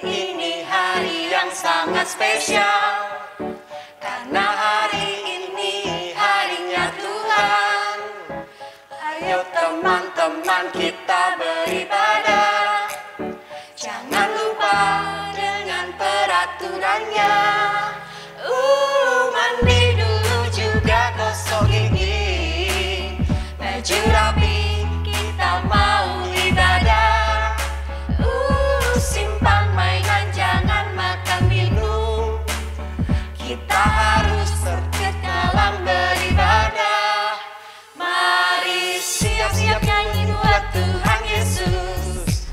ini hari yang sangat spesial, karena hari ini harinya Tuhan. Ayo teman-teman kita beribadah, jangan lupa dengan peraturannya. Mandi dulu juga gosok gigi, baju rapi kita mau ibadah. Simpan mainan jangan makan minum, kita harus tertib dalam beribadah. Mari siap-siap nyanyi buat Tuhan Yesus,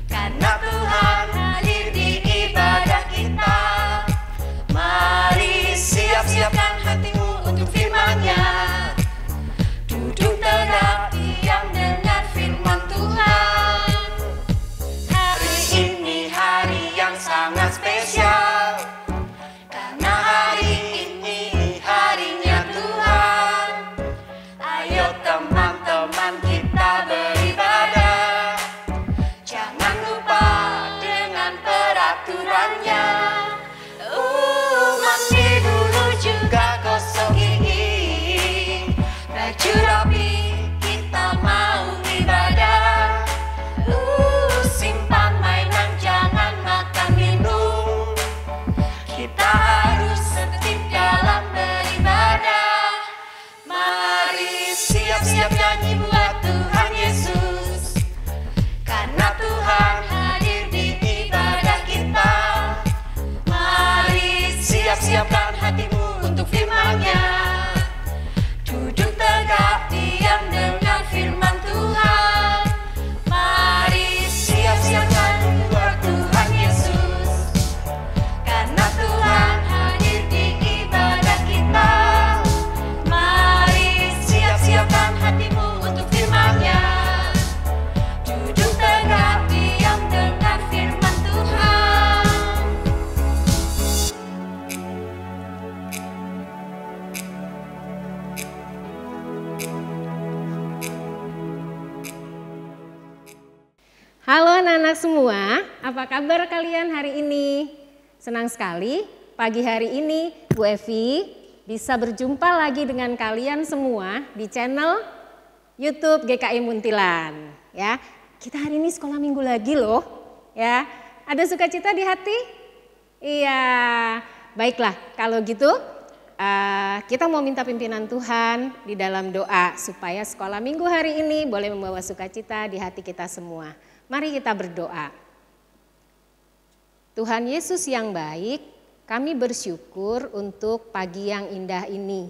karena Tuhan hadir di ibadah kita. Mari siap-siapkan hatimu untuk firman-Nya, duduk tegak diam dengan firman Tuhan. Hari ini hari yang sangat spesial, karena hari ini harinya Tuhan. Ayo teman-teman kita beribadah, jangan lupa dengan peraturannya. Mandi dulu juga gosok gigi, baju rapi kita mau ibadah. Simpan mainan jangan makan minum, kita harus tertib dalam beribadah. Mari siap-siap nyanyi buat Tuhan Yesus, karena Tuhan hadir di ibadah kita. Mari siap-siapkan hatimu untuk firman-Nya, duduk tegak diam dengan firman Tuhan. Mari siap-siapkan buat Tuhan Yesus, karena Tuhan hadir di ibadah kita. Mari siap-siapkan hatimu untuk firman-Nya, duduk tegak diam dengan firman Tuhan. Halo anak-anak semua, apa kabar kalian hari ini? Senang sekali pagi hari ini Bu Evi bisa berjumpa lagi dengan kalian semua di channel YouTube GKI Muntilan. Ya, kita hari ini sekolah minggu lagi loh. Ya, ada sukacita di hati? Iya, baiklah kalau gitu kita mau minta pimpinan Tuhan di dalam doa supaya sekolah minggu hari ini boleh membawa sukacita di hati kita semua. Mari kita berdoa. Tuhan Yesus yang baik, kami bersyukur untuk pagi yang indah ini.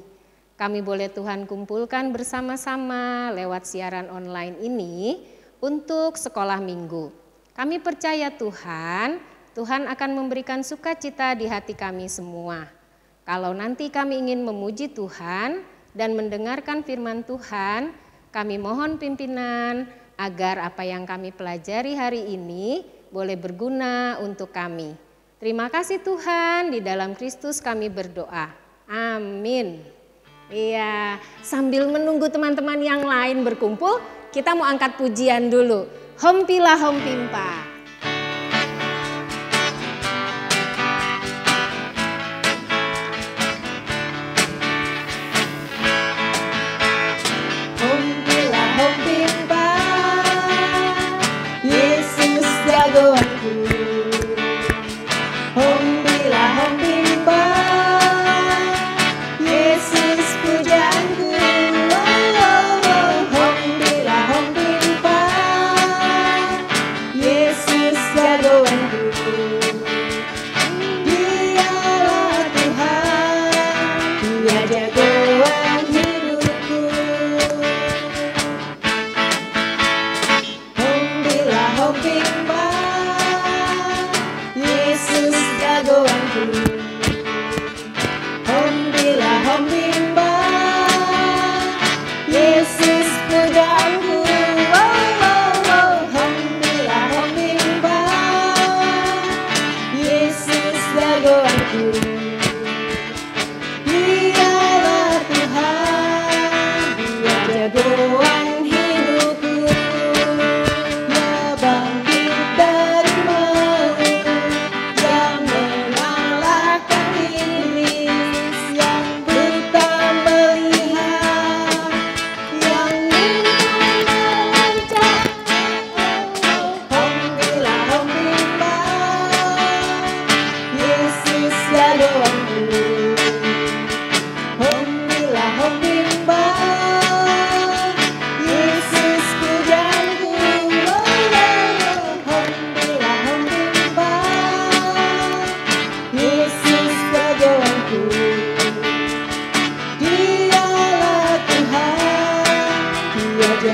Kami boleh Tuhan kumpulkan bersama-sama lewat siaran online ini untuk sekolah minggu. Kami percaya Tuhan akan memberikan sukacita di hati kami semua. Kalau nanti kami ingin memuji Tuhan dan mendengarkan firman Tuhan, kami mohon pimpinan agar apa yang kami pelajari hari ini boleh berguna untuk kami. Terima kasih Tuhan, di dalam Kristus kami berdoa. Amin. Iya, sambil menunggu teman-teman yang lain berkumpul, kita mau angkat pujian dulu. Hompila hompimpa. Dialah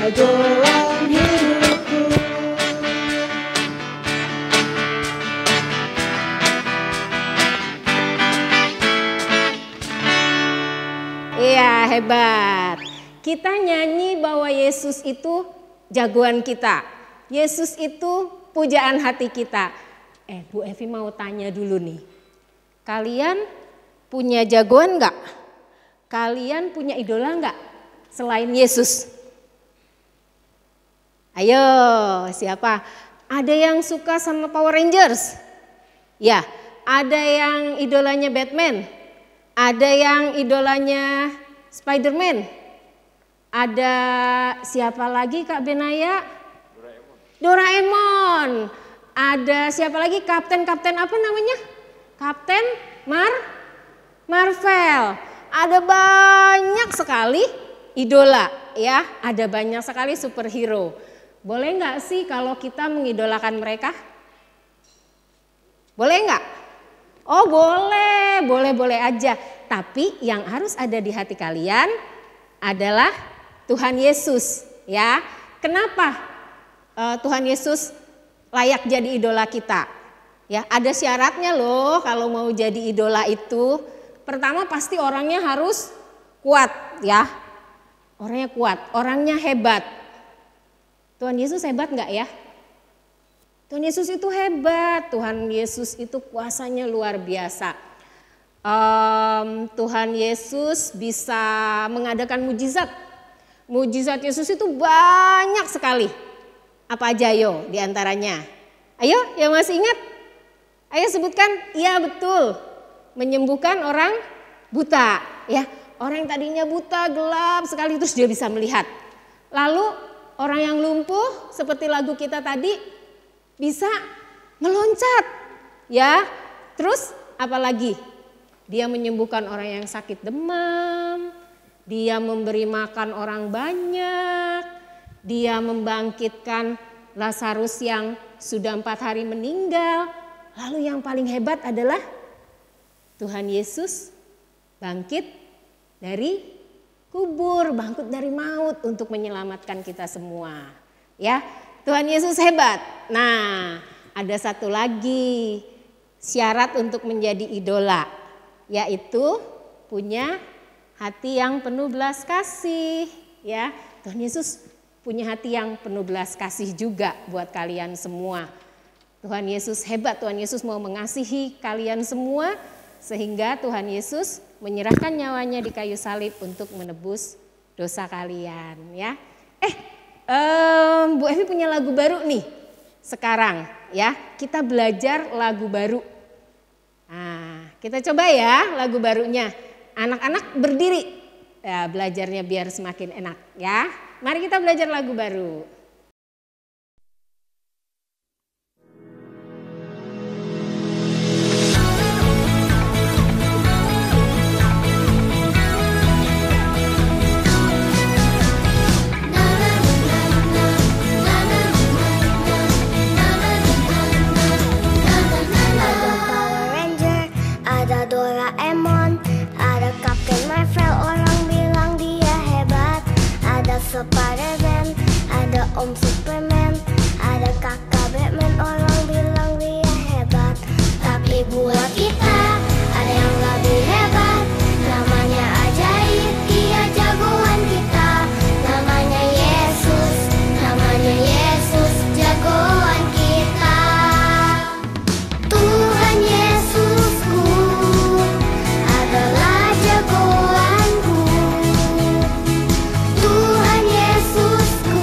jagoan hidupku. Iya, hebat. Kita nyanyi bahwa Yesus itu jagoan kita. Yesus itu pujaan hati kita. Bu Evi mau tanya dulu nih. Kalian punya jagoan enggak? Kalian punya idola enggak selain Yesus? Ayo, siapa? Ada yang suka sama Power Rangers? Ya, ada yang idolanya Batman. Ada yang idolanya Spider-Man. Ada siapa lagi Kak Benaya? Doraemon. Ada siapa lagi? Kapten apa namanya? Kapten Marvel. Ada banyak sekali idola ya. Ada banyak sekali superhero. Boleh nggak sih kalau kita mengidolakan mereka? Boleh nggak? Oh boleh aja. Tapi yang harus ada di hati kalian adalah Tuhan Yesus ya. Kenapa Tuhan Yesus layak jadi idola kita? Ya, ada syaratnya loh kalau mau jadi idola itu. Pertama pasti orangnya harus kuat ya. Orangnya kuat, orangnya hebat. Tuhan Yesus hebat nggak ya? Tuhan Yesus itu hebat, Tuhan Yesus itu kuasanya luar biasa. Tuhan Yesus bisa mengadakan mujizat. Mujizat Yesus itu banyak sekali. Apa aja yo diantaranya? Ayo yang masih ingat? Ayo sebutkan. Iya betul. Menyembuhkan orang buta. Ya, orang yang tadinya buta gelap sekali terus dia bisa melihat. Lalu orang yang lumpuh seperti lagu kita tadi bisa meloncat. Ya, terus apa lagi? Dia menyembuhkan orang yang sakit demam. Dia memberi makan orang banyak. Dia membangkitkan Lazarus yang sudah 4 hari meninggal. Lalu yang paling hebat adalah Tuhan Yesus bangkit dari kubur, bangkit dari maut untuk menyelamatkan kita semua. Ya, Tuhan Yesus hebat. Nah, ada satu lagi syarat untuk menjadi idola, yaitu punya hati yang penuh belas kasih. Ya, Tuhan Yesus punya hati yang penuh belas kasih juga buat kalian semua. Tuhan Yesus hebat, Tuhan Yesus mau mengasihi kalian semua sehingga Tuhan Yesus menyerahkan nyawanya di kayu salib untuk menebus dosa kalian. Ya, Bu Evi punya lagu baru nih sekarang ya. Kita belajar lagu baru. Nah, kita coba ya lagu barunya. Anak-anak berdiri ya, belajarnya biar semakin enak ya. Mari kita belajar lagu baru. Doraemon, ada Kapten Marvel, orang bilang dia hebat. Ada Spider-Man, ada Om Superman, ada kakak Batman, orang bilang dia hebat. Tapi buat kita ada yang lebih hebat, namanya ajaib, dia jagoan kita. Namanya Yesus, jagoan kita. Tuhan Yesusku adalah jagoanku. Tuhan Yesusku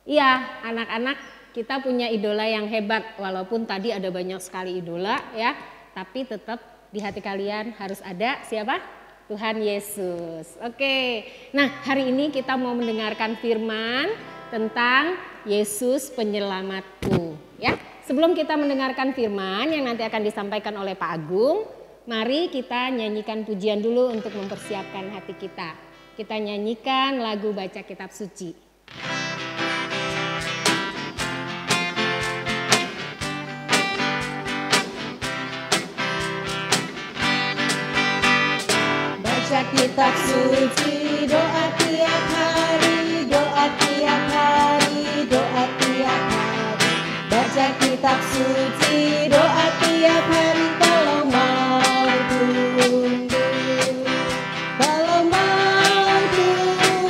Iya, anak-anak kita punya idola yang hebat. Walaupun tadi ada banyak sekali idola ya, tapi tetap di hati kalian harus ada siapa? Tuhan Yesus. Oke, nah hari ini kita mau mendengarkan firman tentang Yesus penyelamatku. Ya, sebelum kita mendengarkan firman yang nanti akan disampaikan oleh Pak Agung, mari kita nyanyikan pujian dulu untuk mempersiapkan hati kita. Kita nyanyikan lagu Baca Kitab Suci. Baca kitab suci, doa tiap hari, doa tiap hari, doa tiap hari. Baca kitab suci, doa tiap hari, kalau mau tunggu, kalau mau tunggu,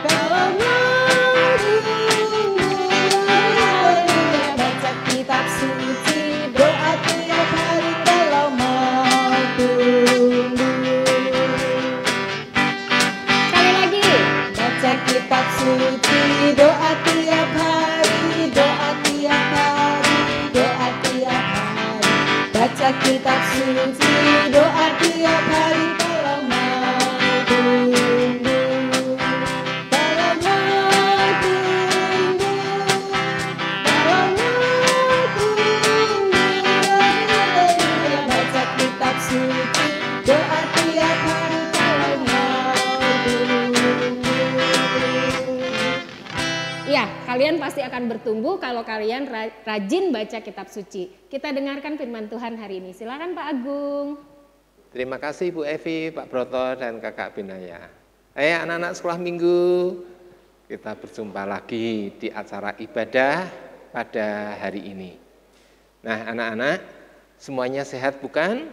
kalau mau tunggu. Baca kitab suci, doa tiap hari, kalau mau tunggu. Baca kitab suci, doa tiap hari, doa tiap hari, doa tiap hari. Baca kitab suci, doa tiap hari, kalau mau tunggu, kalau mau tunggu, kalau mau tunggu. Baca kitab suci, doa tiap hari, kalau mau tunggu. Ya, kalian pasti akan bertumbuh kalau kalian rajin baca kitab suci. Kita dengarkan firman Tuhan hari ini. Silakan Pak Agung. Terima kasih Bu Evi, Pak Broto, dan Kakak Binaya. Anak-anak sekolah minggu, kita berjumpa lagi di acara ibadah pada hari ini. Nah anak-anak, semuanya sehat bukan?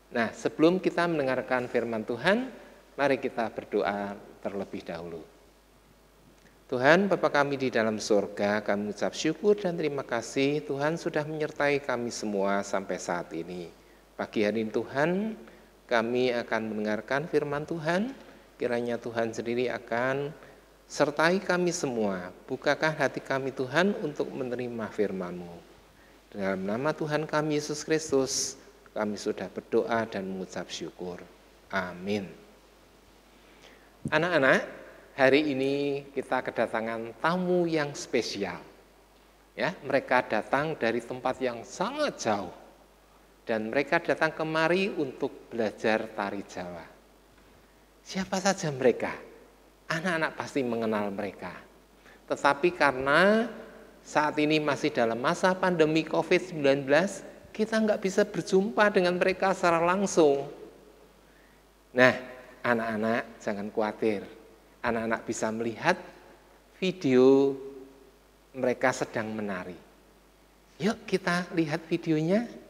Nah sebelum kita mendengarkan firman Tuhan, mari kita berdoa terlebih dahulu. Tuhan, Bapa kami di dalam surga, kami ucap syukur dan terima kasih Tuhan sudah menyertai kami semua sampai saat ini. Pagi hari ini Tuhan, kami akan mendengarkan firman Tuhan, kiranya Tuhan sendiri akan sertai kami semua. Bukakan hati kami Tuhan untuk menerima firman-Mu. Dalam nama Tuhan kami Yesus Kristus, kami sudah berdoa dan mengucap syukur. Amin. Anak-anak, hari ini kita kedatangan tamu yang spesial. Ya, mereka datang dari tempat yang sangat jauh. Dan mereka datang kemari untuk belajar tari Jawa. Siapa saja mereka? Anak-anak pasti mengenal mereka. Tetapi karena saat ini masih dalam masa pandemi COVID-19, kita nggak bisa berjumpa dengan mereka secara langsung. Nah, anak-anak jangan khawatir. Anak-anak bisa melihat video mereka sedang menari. Yuk kita lihat videonya.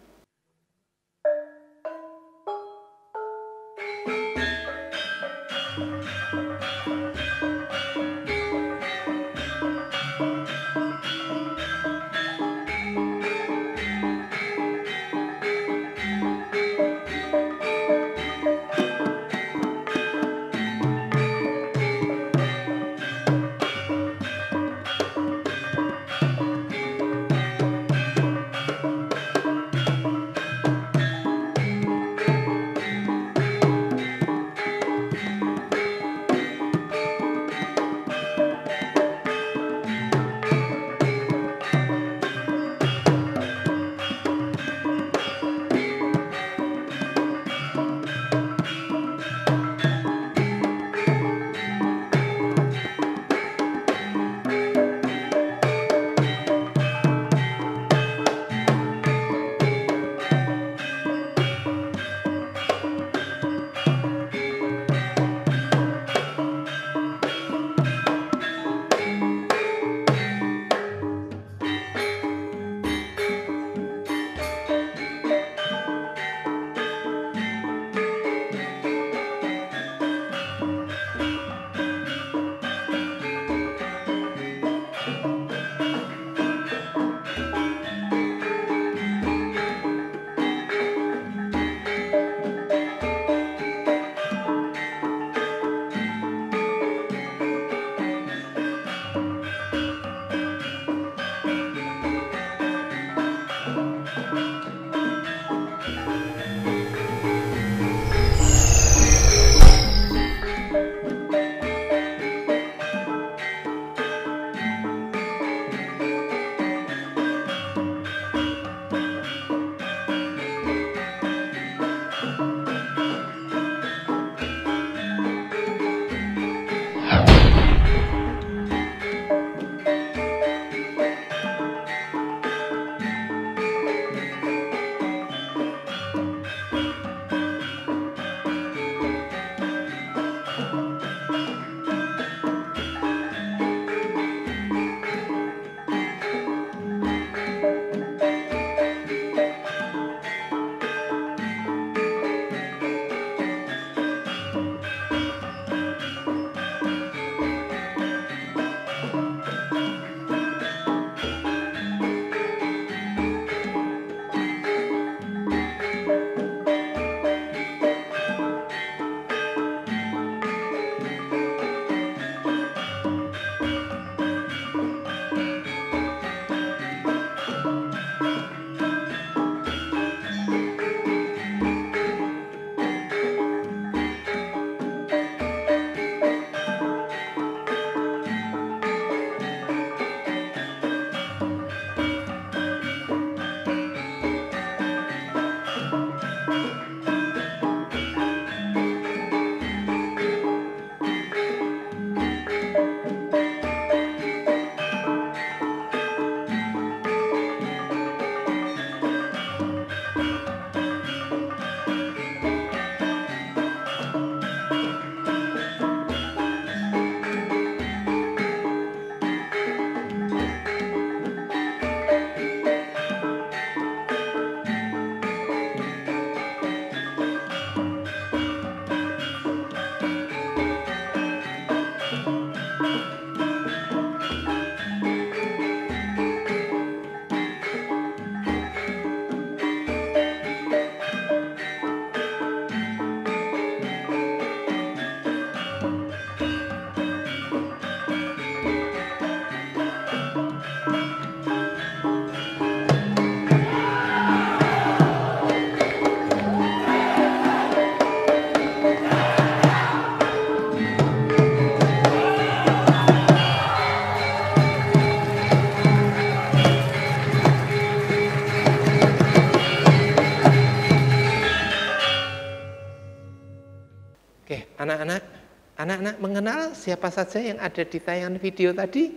Anak-anak mengenal siapa saja yang ada di tayangan video tadi?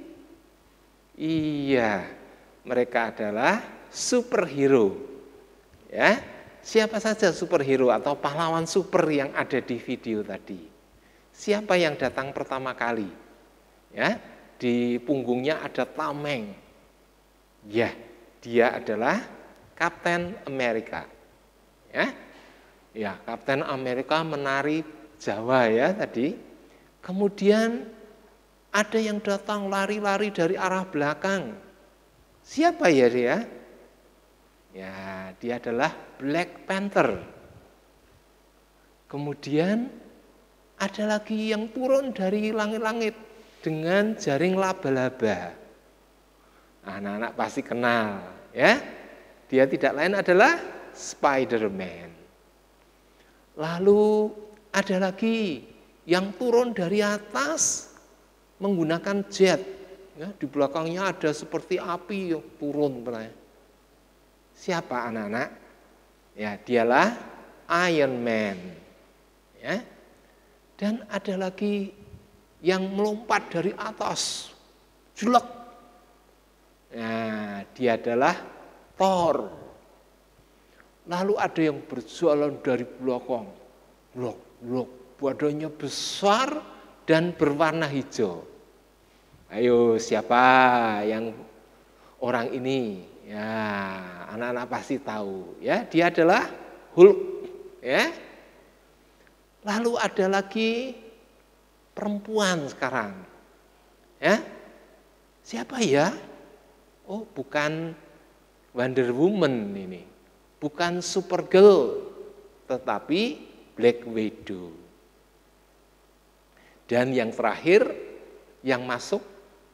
Iya, mereka adalah superhero. Ya, siapa saja superhero atau pahlawan super yang ada di video tadi? Siapa yang datang pertama kali? Ya, di punggungnya ada tameng. Ya, dia adalah Kapten Amerika. Ya, Kapten Amerika menari Jawa ya tadi. Kemudian ada yang datang lari-lari dari arah belakang. Siapa ya dia? Ya, dia adalah Black Panther. Kemudian ada lagi yang turun dari langit-langit dengan jaring laba-laba. Anak-anak pasti kenal, ya. Dia tidak lain adalah Spider-Man. Lalu ada lagi yang turun dari atas menggunakan jet. Ya, di belakangnya ada seperti api yang turun. Siapa anak-anak? Ya, dialah Iron Man. Ya. Dan ada lagi yang melompat dari atas. Jelek. Nah, dia adalah Thor. Lalu ada yang berjalan dari belakang. Blok. Badannya besar dan berwarna hijau. Ayo, siapa yang orang ini? Ya, anak-anak pasti tahu. Ya, dia adalah Hulk. Ya. Lalu ada lagi perempuan sekarang. Ya. Siapa ya? Oh, bukan Wonder Woman ini. Bukan Supergirl, tetapi Black Widow. Dan yang terakhir yang masuk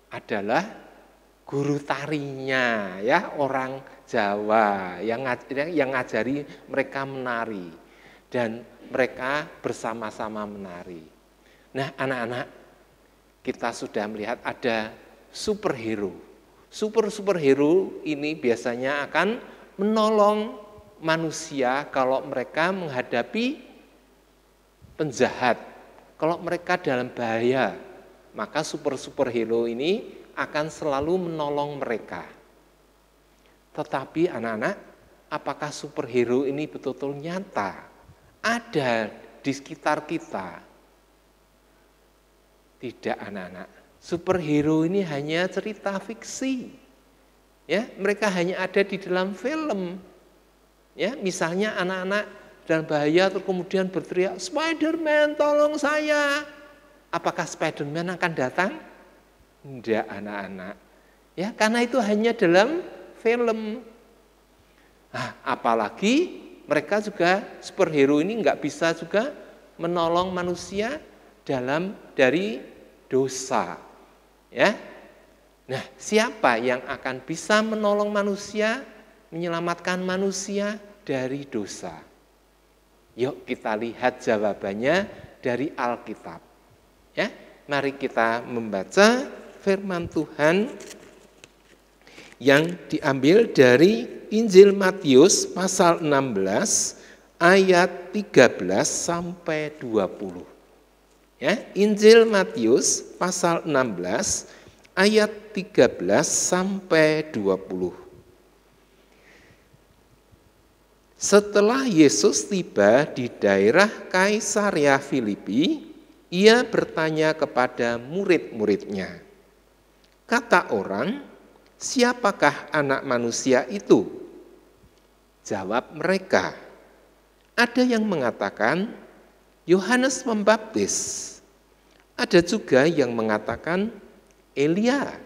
adalah guru tarinya, ya, orang Jawa yang ngajari mereka menari dan mereka bersama-sama menari. Nah, anak-anak, kita sudah melihat ada superhero. Superhero ini biasanya akan menolong manusia kalau mereka menghadapi penjahat. Kalau mereka dalam bahaya, maka superhero ini akan selalu menolong mereka. Tetapi anak-anak, apakah superhero ini betul-betul nyata? Ada di sekitar kita? Tidak, anak-anak. Superhero ini hanya cerita fiksi. Ya, mereka hanya ada di dalam film. Ya, misalnya anak-anak dalam bahaya terus kemudian berteriak, Spider-Man tolong saya. Apakah Spider-Man akan datang? Tidak, anak-anak. Ya, karena itu hanya dalam film. Nah, apalagi mereka juga superhero ini nggak bisa juga menolong manusia dari dosa. Ya. Nah, siapa yang akan bisa menolong manusia, menyelamatkan manusia dari dosa? Yuk kita lihat jawabannya dari Alkitab. Ya, mari kita membaca firman Tuhan yang diambil dari Injil Matius pasal 16 ayat 13 sampai 20. Ya, Injil Matius pasal 16 ayat 13 sampai 20. Setelah Yesus tiba di daerah Kaisarea Filipi, ia bertanya kepada murid-muridnya, kata orang, siapakah anak manusia itu? Jawab mereka, ada yang mengatakan Yohanes Pembaptis, ada juga yang mengatakan Elia,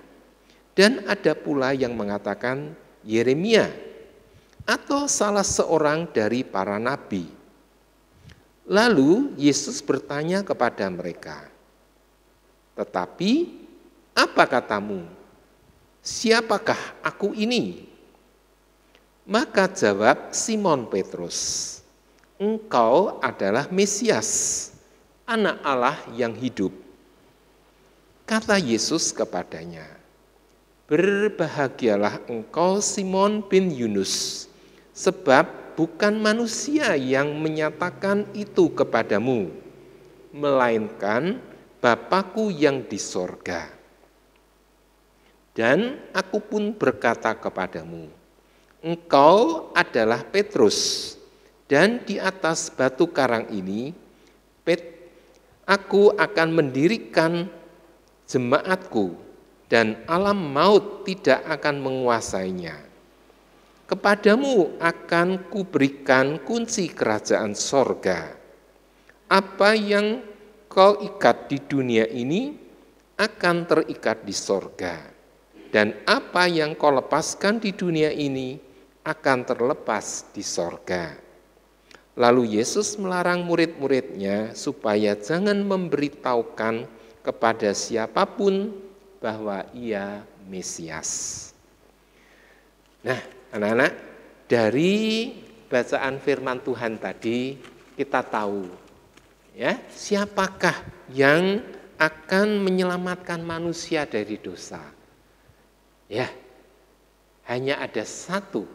dan ada pula yang mengatakan Yeremia, atau salah seorang dari para nabi. Lalu Yesus bertanya kepada mereka, tetapi apa katamu? Siapakah aku ini? Maka jawab Simon Petrus, engkau adalah Mesias, Anak Allah yang hidup. Kata Yesus kepadanya, berbahagialah engkau Simon bin Yunus, sebab bukan manusia yang menyatakan itu kepadamu, melainkan Bapakku yang di sorga. Dan aku pun berkata kepadamu, engkau adalah Petrus, dan di atas batu karang ini aku akan mendirikan jemaatku, dan alam maut tidak akan menguasainya. Kepadamu akan kuberikan kunci kerajaan sorga. Apa yang kau ikat di dunia ini akan terikat di sorga, dan apa yang kau lepaskan di dunia ini akan terlepas di sorga. Lalu Yesus melarang murid-muridnya supaya jangan memberitahukan kepada siapapun bahwa ia Mesias. Nah, anak-anak, dari bacaan firman Tuhan tadi kita tahu ya, siapakah yang akan menyelamatkan manusia dari dosa? Ya, hanya ada satu,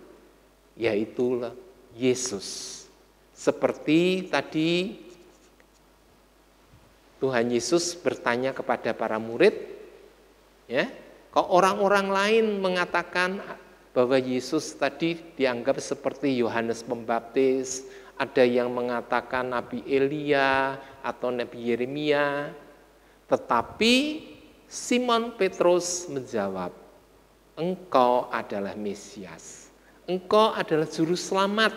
yaitu Yesus. Seperti tadi Tuhan Yesus bertanya kepada para murid, ya, kok orang-orang lain mengatakan bahwa Yesus tadi dianggap seperti Yohanes Pembaptis, ada yang mengatakan Nabi Elia atau Nabi Yeremia, tetapi Simon Petrus menjawab, engkau adalah Mesias, engkau adalah juru selamat.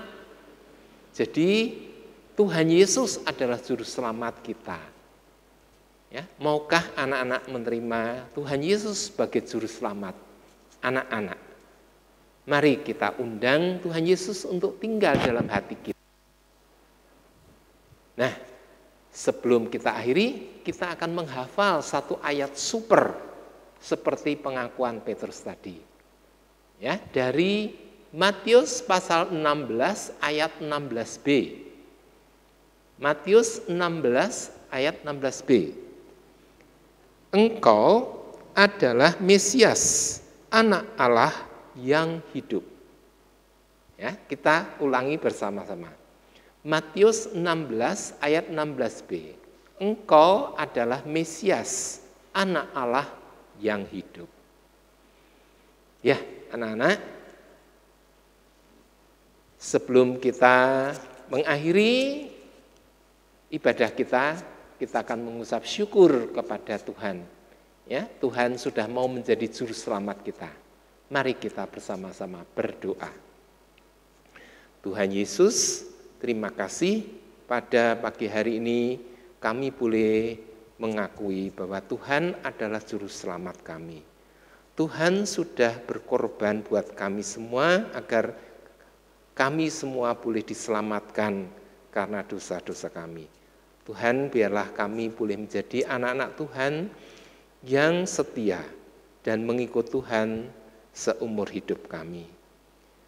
Jadi Tuhan Yesus adalah juru selamat kita. Ya, maukah anak-anak menerima Tuhan Yesus sebagai juru selamat? Anak-anak, mari kita undang Tuhan Yesus untuk tinggal dalam hati kita. Nah, sebelum kita akhiri, kita akan menghafal satu ayat super seperti pengakuan Petrus tadi. Ya, dari Matius pasal 16 ayat 16b. Matius 16 ayat 16b. Engkau adalah Mesias, anak Allah yang hidup. Ya, kita ulangi bersama-sama. Matius 16 ayat 16b. Engkau adalah Mesias, anak Allah yang hidup. Ya, anak-anak, sebelum kita mengakhiri ibadah kita akan mengucap syukur kepada Tuhan. Ya, Tuhan sudah mau menjadi juru selamat kita. Mari kita bersama-sama berdoa. Tuhan Yesus, terima kasih pada pagi hari ini kami boleh mengakui bahwa Tuhan adalah juru selamat kami. Tuhan sudah berkorban buat kami semua agar kami semua boleh diselamatkan karena dosa-dosa kami. Tuhan, biarlah kami boleh menjadi anak-anak Tuhan yang setia dan mengikut Tuhan seumur hidup kami.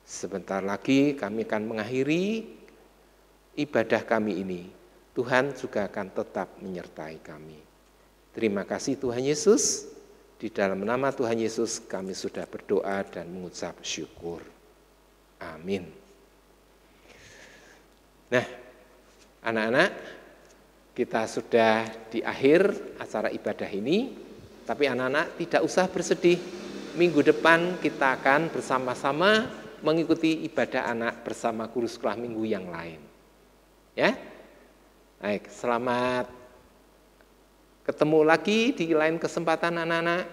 Sebentar lagi kami akan mengakhiri ibadah kami ini. Tuhan juga akan tetap menyertai kami. Terima kasih Tuhan Yesus. Di dalam nama Tuhan Yesus kami sudah berdoa dan mengucap syukur. Amin. Nah, anak-anak, kita sudah di akhir acara ibadah ini, tapi anak-anak tidak usah bersedih. Minggu depan kita akan bersama-sama mengikuti ibadah anak bersama guru sekolah minggu yang lain. Ya, baik, selamat ketemu lagi di lain kesempatan anak-anak.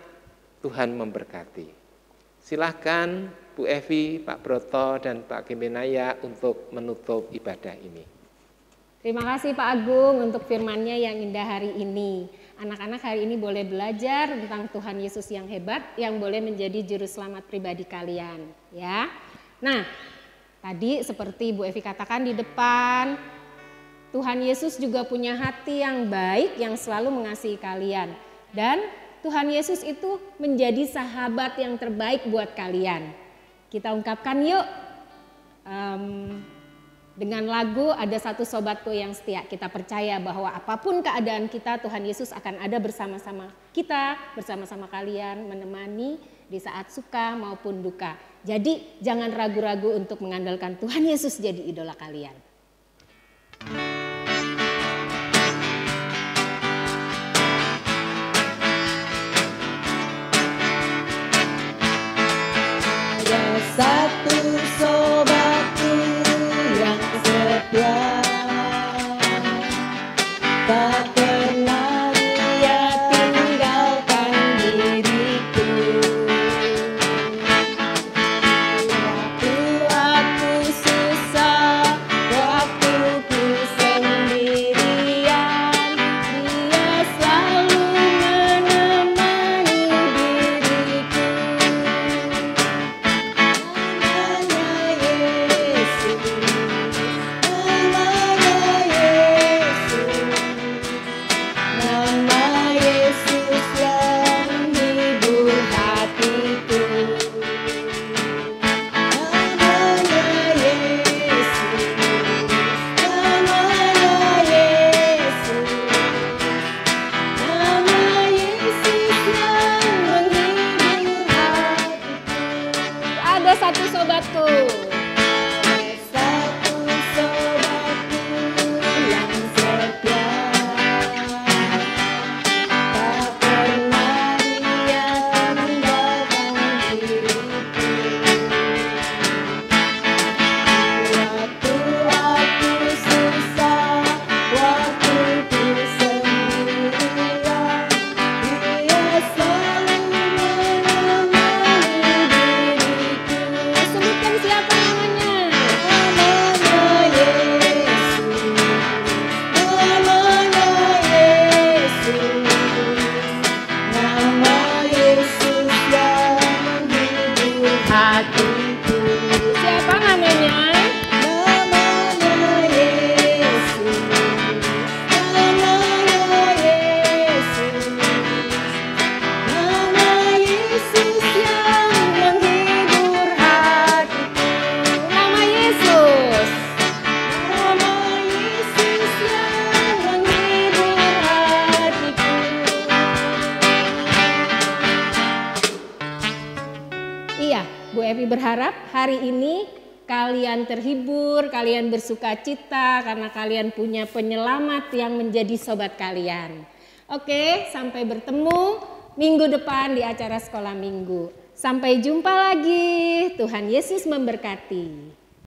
Tuhan memberkati. Silahkan Bu Evi, Pak Broto, dan Pak Kemenaya untuk menutup ibadah ini. Terima kasih Pak Agung untuk firman-Nya yang indah hari ini. Anak-anak hari ini boleh belajar tentang Tuhan Yesus yang hebat yang boleh menjadi juru selamat pribadi kalian, ya. Nah, tadi seperti Bu Evi katakan di depan, Tuhan Yesus juga punya hati yang baik yang selalu mengasihi kalian. Dan Tuhan Yesus itu menjadi sahabat yang terbaik buat kalian. Kita ungkapkan yuk. Dengan lagu Ada Satu Sobatku Yang Setia, kita percaya bahwa apapun keadaan kita, Tuhan Yesus akan ada bersama-sama kita, bersama-sama kalian, menemani di saat suka maupun duka. Jadi jangan ragu-ragu untuk mengandalkan Tuhan Yesus jadi idola kalian. Bu Evi berharap hari ini kalian terhibur, kalian bersuka cita karena kalian punya penyelamat yang menjadi sobat kalian. Oke, sampai bertemu minggu depan di acara sekolah minggu. Sampai jumpa lagi. Tuhan Yesus memberkati.